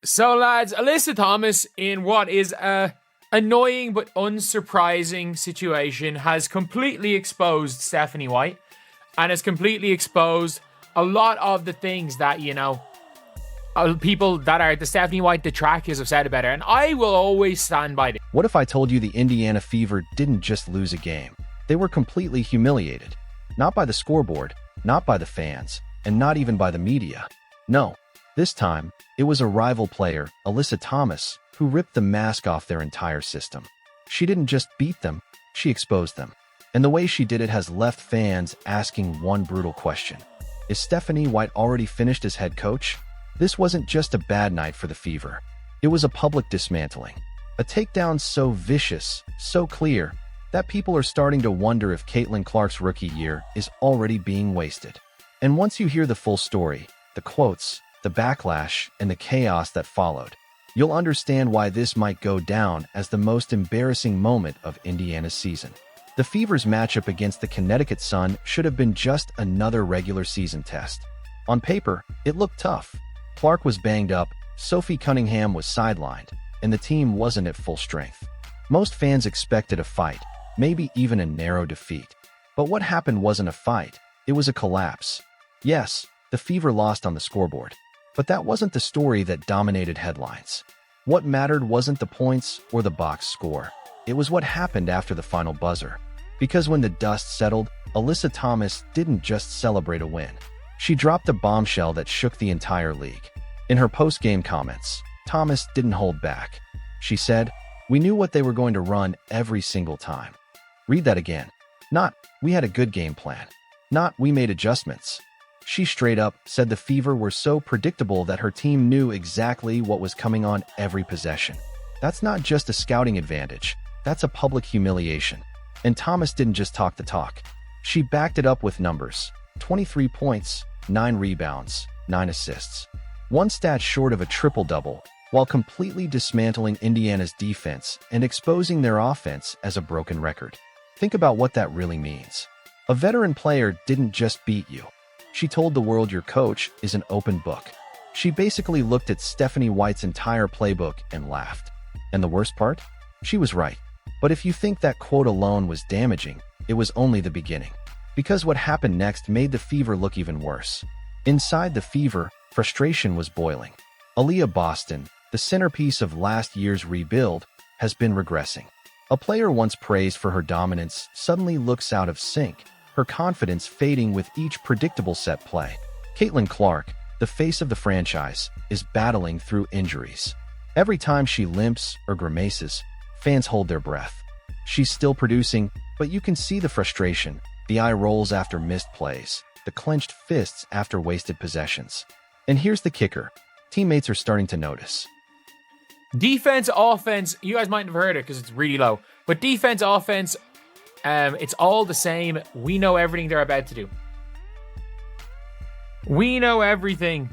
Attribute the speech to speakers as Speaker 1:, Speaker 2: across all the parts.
Speaker 1: So, lads, Alyssa Thomas, in what is a annoying but unsurprising situation, has completely exposed Stephanie White and has completely exposed a lot of the things that, people that are the Stephanie White detractors have said about her. And I will always stand by this.
Speaker 2: What if I told you the Indiana Fever didn't just lose a game? They were completely humiliated. Not by the scoreboard, not by the fans, and not even by the media. No, this time, it was a rival player, Alyssa Thomas, who ripped the mask off their entire system. She didn't just beat them, she exposed them. And the way she did it has left fans asking one brutal question. Is Stephanie White already finished as head coach? This wasn't just a bad night for the Fever. It was a public dismantling. A takedown so vicious, so clear, that people are starting to wonder if Caitlin Clark's rookie year is already being wasted. And once you hear the full story, the quotes, the backlash, and the chaos that followed, you'll understand why this might go down as the most embarrassing moment of Indiana's season. The Fever's matchup against the Connecticut Sun should have been just another regular season test. On paper, it looked tough. Clark was banged up, Sophie Cunningham was sidelined, and the team wasn't at full strength. Most fans expected a fight, maybe even a narrow defeat. But what happened wasn't a fight, it was a collapse. Yes, the Fever lost on the scoreboard, but that wasn't the story that dominated headlines. What mattered wasn't the points or the box score. It was what happened after the final buzzer. Because when the dust settled, Alyssa Thomas didn't just celebrate a win. She dropped a bombshell that shook the entire league. In her post-game comments, Thomas didn't hold back. She said, "We knew what they were going to run every single time." Read that again. Not, "We had a good game plan." Not, "We made adjustments." She straight up said the Fever were so predictable that her team knew exactly what was coming on every possession. That's not just a scouting advantage. That's a public humiliation. And Thomas didn't just talk the talk. She backed it up with numbers. 23 points, 9 rebounds, 9 assists. One stat short of a triple-double, while completely dismantling Indiana's defense and exposing their offense as a broken record. Think about what that really means. A veteran player didn't just beat you. She told the world your coach is an open book. She basically looked at Stephanie White's entire playbook and laughed. And the worst part? She was right. But if you think that quote alone was damaging, it was only the beginning. Because what happened next made the Fever look even worse. Inside the Fever, frustration was boiling. Aaliyah Boston, the centerpiece of last year's rebuild, has been regressing. A player once praised for her dominance suddenly looks out of sync, her confidence fading with each predictable set play. Caitlin Clark, the face of the franchise, is battling through injuries. Every time she limps or grimaces, fans hold their breath. She's still producing, but you can see the frustration, the eye rolls after missed plays, the clenched fists after wasted possessions. And here's the kicker. Teammates are starting to notice.
Speaker 1: Defense, offense, you guys might have heard it because it's really low. But defense, offense, it's all the same. We know everything they're about to do. We know everything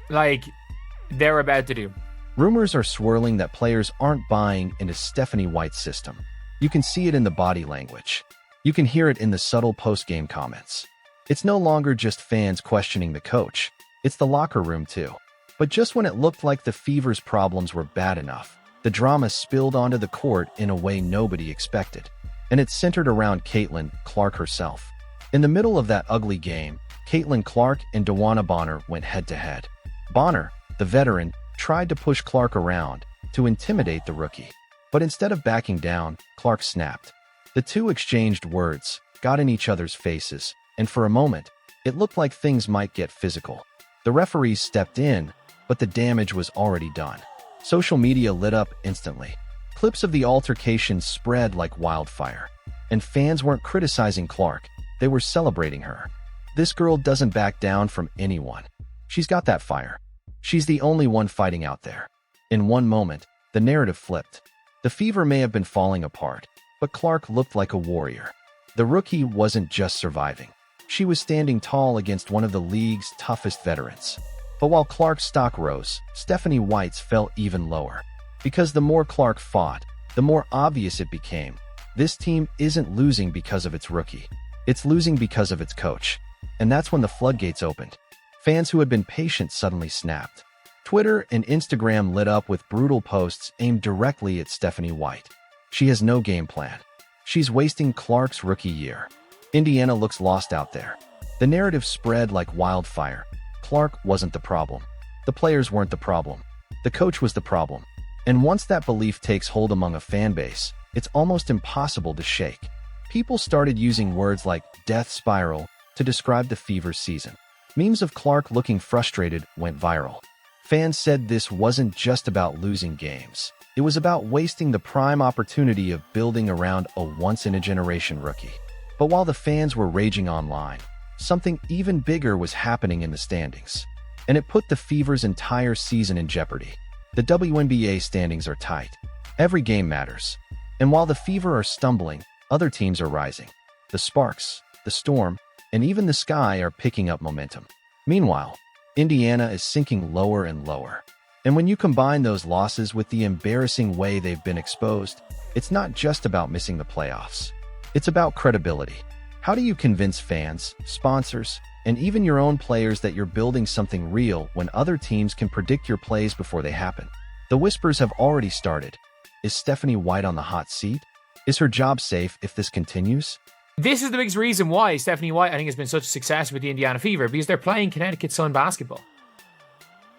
Speaker 1: they're about to do.
Speaker 2: Rumors are swirling that players aren't buying into Stephanie White's system. You can see it in the body language. You can hear it in the subtle post-game comments. It's no longer just fans questioning the coach. It's the locker room too. But just when it looked like the Fever's problems were bad enough, the drama spilled onto the court in a way nobody expected. And it centered around Caitlin Clark herself. In the middle of that ugly game, Caitlin Clark and DeWanna Bonner went head-to-head. Bonner, the veteran, tried to push Clark around to intimidate the rookie. But instead of backing down, Clark snapped. The two exchanged words, got in each other's faces, and for a moment, it looked like things might get physical. The referees stepped in, but the damage was already done. Social media lit up instantly. Clips of the altercation spread like wildfire. And fans weren't criticizing Clark, they were celebrating her. This girl doesn't back down from anyone. She's got that fire. She's the only one fighting out there. In one moment, the narrative flipped. The Fever may have been falling apart, but Clark looked like a warrior. The rookie wasn't just surviving. She was standing tall against one of the league's toughest veterans. But while Clark's stock rose, Stephanie White's fell even lower. Because the more Clark fought, the more obvious it became. This team isn't losing because of its rookie. It's losing because of its coach. And that's when the floodgates opened. Fans who had been patient suddenly snapped. Twitter and Instagram lit up with brutal posts aimed directly at Stephanie White. She has no game plan. She's wasting Clark's rookie year. Indiana looks lost out there. The narrative spread like wildfire. Clark wasn't the problem. The players weren't the problem. The coach was the problem. And once that belief takes hold among a fan base, it's almost impossible to shake. People started using words like death spiral to describe the Fever's season. Memes of Clark looking frustrated went viral. Fans said this wasn't just about losing games. It was about wasting the prime opportunity of building around a once-in-a-generation rookie. But while the fans were raging online, something even bigger was happening in the standings. And it put the Fever's entire season in jeopardy. The WNBA standings are tight. Every game matters. And while the Fever are stumbling, other teams are rising. The Sparks, the Storm, and even the Sky are picking up momentum. Meanwhile, Indiana is sinking lower and lower. And when you combine those losses with the embarrassing way they've been exposed, it's not just about missing the playoffs. It's about credibility. How do you convince fans, sponsors, and even your own players that you're building something real when other teams can predict your plays before they happen? The whispers have already started. Is Stephanie White on the hot seat? Is her job safe if this continues?
Speaker 1: This is the biggest reason why Stephanie White, I think, has been such a success with the Indiana Fever, because they're playing Connecticut Sun basketball.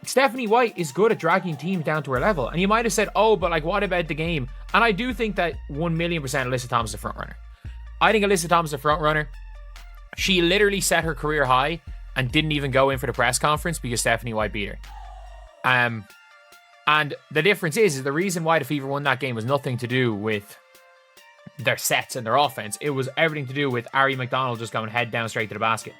Speaker 1: Stephanie White is good at dragging teams down to her level. And you might have said, oh, but like, what about the game? And I do think that 1,000,000% Alyssa Thomas is a front runner. I think Alyssa Thomas is a front runner. She literally set her career high and didn't even go in for the press conference because Stephanie White beat her. And the difference is the reason why the Fever won that game was nothing to do with their sets and their offense. It was everything to do with Ari McDonald just going head down straight to the basket.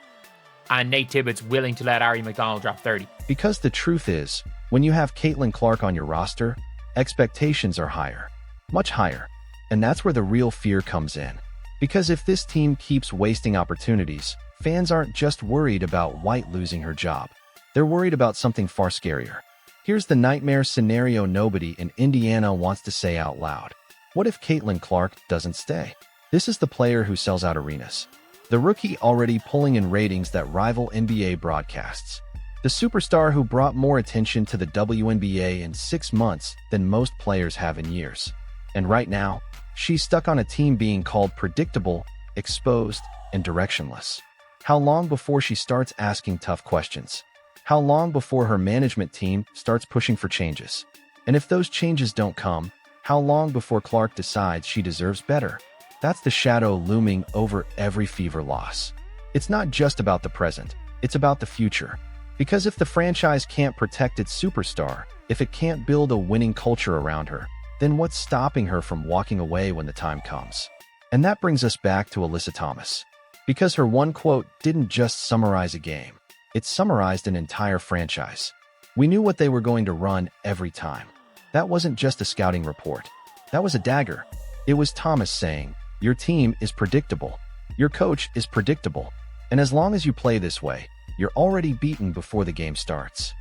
Speaker 1: And Nate Tibbetts willing to let Ari McDonald drop 30.
Speaker 2: Because the truth is, when you have Caitlin Clark on your roster, expectations are higher. Much higher. And that's where the real fear comes in. Because if this team keeps wasting opportunities, fans aren't just worried about White losing her job. They're worried about something far scarier. Here's the nightmare scenario nobody in Indiana wants to say out loud. What if Caitlin Clark doesn't stay? This is the player who sells out arenas. The rookie already pulling in ratings that rival NBA broadcasts. The superstar who brought more attention to the WNBA in 6 months than most players have in years. And right now, she's stuck on a team being called predictable, exposed, and directionless. How long before she starts asking tough questions? How long before her management team starts pushing for changes? And if those changes don't come, how long before Clark decides she deserves better? That's the shadow looming over every Fever loss. It's not just about the present, it's about the future. Because if the franchise can't protect its superstar, if it can't build a winning culture around her, then what's stopping her from walking away when the time comes? And that brings us back to Alyssa Thomas. Because her one quote didn't just summarize a game, it summarized an entire franchise. We knew what they were going to run every time. That wasn't just a scouting report. That was a dagger. It was Thomas saying, your team is predictable. Your coach is predictable. And as long as you play this way, you're already beaten before the game starts.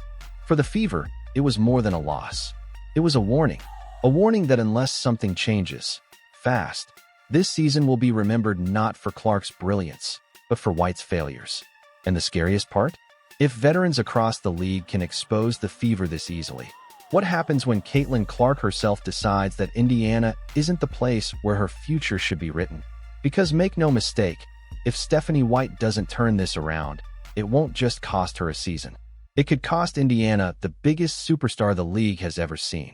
Speaker 2: For the Fever, it was more than a loss. It was a warning. A warning that unless something changes fast, this season will be remembered not for Clark's brilliance, but for White's failures. And the scariest part? If veterans across the league can expose the Fever this easily, what happens when Caitlin Clark herself decides that Indiana isn't the place where her future should be written? Because make no mistake, if Stephanie White doesn't turn this around, it won't just cost her a season. It could cost Indiana the biggest superstar the league has ever seen.